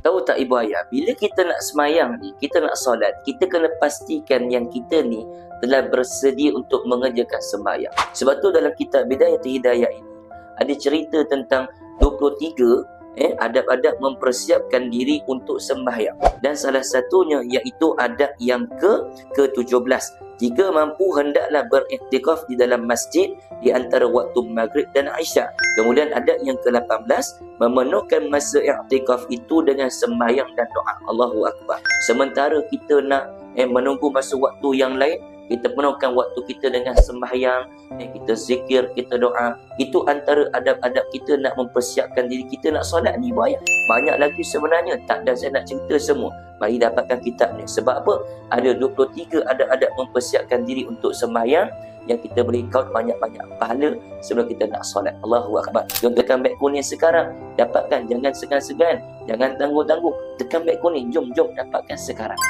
Tahu tak ibu ayah, bila kita nak semayang ni, kita nak solat, kita kena pastikan yang kita ni telah bersedia untuk mengerjakan sembahyang. Sebab tu dalam kitab Bidayatul Hidayah ini ada cerita tentang 23 adab-adab mempersiapkan diri untuk sembahyang. Dan salah satunya iaitu adab yang ke-17. Jika mampu, hendaklah beriktikaf di dalam masjid di antara waktu maghrib dan isyak. Kemudian adab yang ke-18, memenuhkan masa iktikaf itu dengan sembahyang dan doa. Allahu Akbar. Sementara kita nak menunggu masa waktu yang lain, kita penuhkan waktu kita dengan sembahyang, kita zikir, kita doa. Itu antara adab-adab kita nak mempersiapkan diri kita nak solat ni, bayar. Banyak lagi sebenarnya, tak ada saya nak cerita semua. Mari dapatkan kitab ni. Sebab apa? Ada 23 adab-adab mempersiapkan diri untuk sembahyang yang kita boleh count banyak-banyak pahala sebelum kita nak solat. Allahu Akbar. Jom tekan beg kuning sekarang. Dapatkan, jangan segan-segan, jangan tangguh-tangguh. Tekan beg kuning, jom dapatkan sekarang.